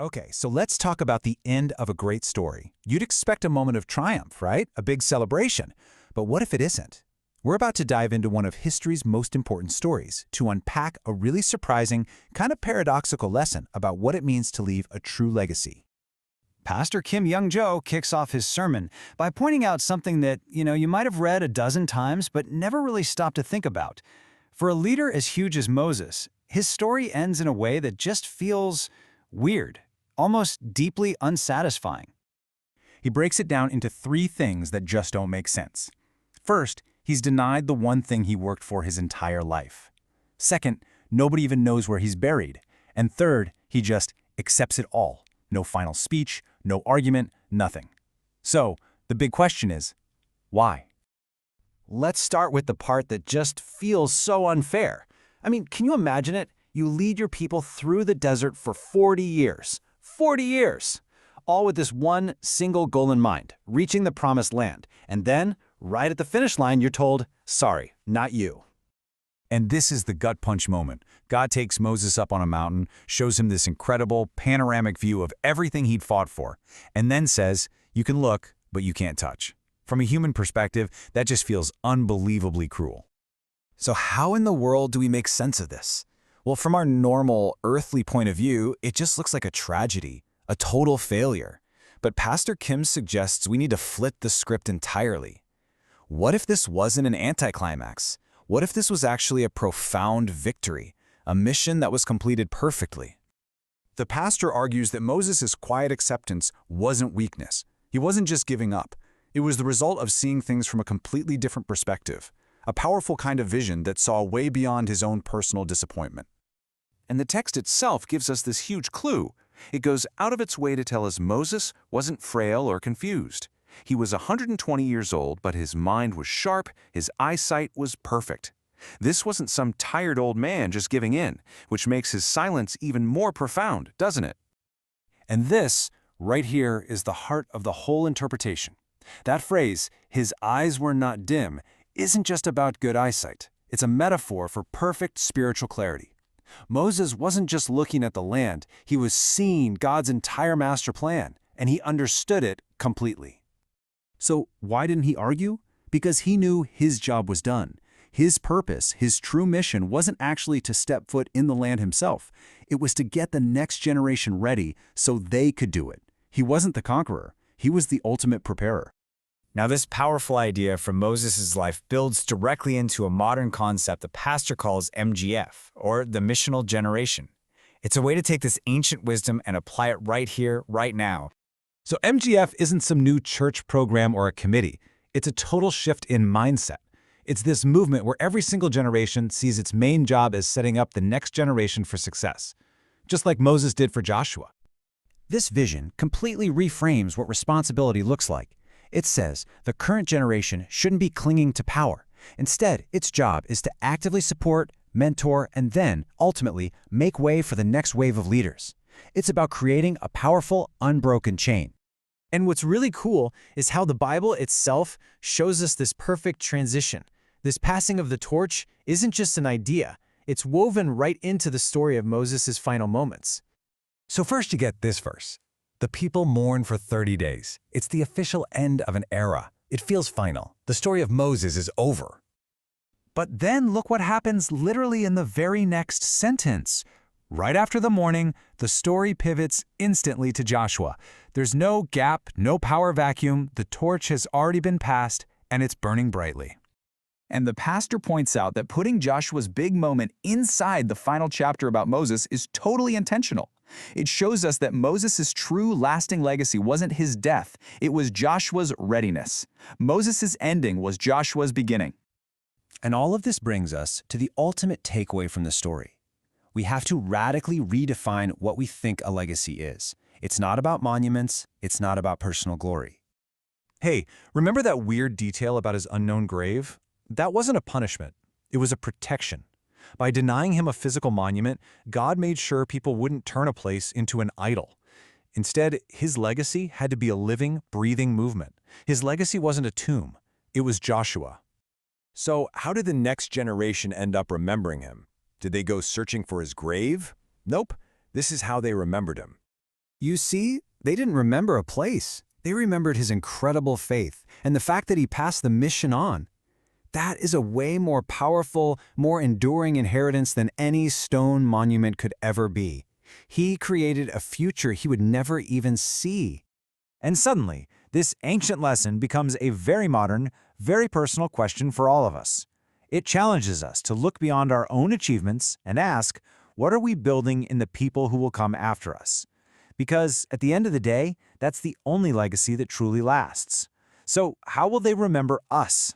Okay, so let's talk about the end of a great story. You'd expect a moment of triumph, right? A big celebration. But what if it isn't? We're about to dive into one of history's most important stories to unpack a really surprising, kind of paradoxical lesson about what it means to leave a true legacy. Pastor Hyung Joo kicks off his sermon by pointing out something that, you might have read a dozen times but never really stopped to think about. For a leader as huge as Moses, his story ends in a way that just feels weird, almost deeply unsatisfying. He breaks it down into three things that just don't make sense. First, he's denied the one thing he worked for his entire life. Second, nobody even knows where he's buried. And third, he just accepts it all. No final speech, no argument, nothing. So, the big question is, why? Let's start with the part that just feels so unfair. I mean, can you imagine it? You lead your people through the desert for 40 years. 40 years! All with this one single goal in mind, reaching the promised land. And then, right at the finish line, you're told, sorry, not you. And this is the gut punch moment. God takes Moses up on a mountain, shows him this incredible panoramic view of everything he'd fought for, and then says, you can look, but you can't touch. From a human perspective, that just feels unbelievably cruel. So how in the world do we make sense of this? Well, from our normal, earthly point of view, it just looks like a tragedy, a total failure. But Pastor Kim suggests we need to flip the script entirely. What if this wasn't an anticlimax? What if this was actually a profound victory, a mission that was completed perfectly? The pastor argues that Moses' quiet acceptance wasn't weakness. He wasn't just giving up. It was the result of seeing things from a completely different perspective, a powerful kind of vision that saw way beyond his own personal disappointment. And the text itself gives us this huge clue. It goes out of its way to tell us Moses wasn't frail or confused. He was 120 years old, but his mind was sharp, his eyesight was perfect. This wasn't some tired old man just giving in, which makes his silence even more profound, doesn't it? And this, right here, is the heart of the whole interpretation. That phrase, his eyes were not dim, isn't just about good eyesight. It's a metaphor for perfect spiritual clarity. Moses wasn't just looking at the land, he was seeing God's entire master plan, and he understood it completely. So why didn't he argue? Because he knew his job was done. His purpose, his true mission, wasn't actually to step foot in the land himself. It was to get the next generation ready so they could do it. He wasn't the conqueror. He was the ultimate preparer. Now, this powerful idea from Moses' life builds directly into a modern concept the pastor calls MGF, or the missional generation. It's a way to take this ancient wisdom and apply it right here, right now. So MGF isn't some new church program or a committee. It's a total shift in mindset. It's this movement where every single generation sees its main job as setting up the next generation for success, just like Moses did for Joshua. This vision completely reframes what responsibility looks like. It says the current generation shouldn't be clinging to power. Instead, its job is to actively support, mentor, and then, ultimately, make way for the next wave of leaders. It's about creating a powerful, unbroken chain. And what's really cool is how the Bible itself shows us this perfect transition. This passing of the torch isn't just an idea. It's woven right into the story of Moses' final moments. So first you get this verse. The people mourn for 30 days. It's the official end of an era. It feels final. The story of Moses is over. But then look what happens literally in the very next sentence. Right after the mourning, the story pivots instantly to Joshua. There's no gap, no power vacuum. The torch has already been passed, and it's burning brightly. And the pastor points out that putting Joshua's big moment inside the final chapter about Moses is totally intentional. It shows us that Moses' true lasting legacy wasn't his death, it was Joshua's readiness. Moses' ending was Joshua's beginning. And all of this brings us to the ultimate takeaway from the story. We have to radically redefine what we think a legacy is. It's not about monuments, it's not about personal glory. Hey, remember that weird detail about his unknown grave? That wasn't a punishment. It was a protection. By denying him a physical monument, God made sure people wouldn't turn a place into an idol. Instead, his legacy had to be a living, breathing movement. His legacy wasn't a tomb. It was Joshua. So how did the next generation end up remembering him? Did they go searching for his grave? Nope. This is how they remembered him. You see, they didn't remember a place. They remembered his incredible faith and the fact that he passed the mission on. That is a way more powerful, more enduring inheritance than any stone monument could ever be. He created a future he would never even see. And suddenly, this ancient lesson becomes a very modern, very personal question for all of us. It challenges us to look beyond our own achievements and ask, what are we building in the people who will come after us? Because at the end of the day, that's the only legacy that truly lasts. So how will they remember us?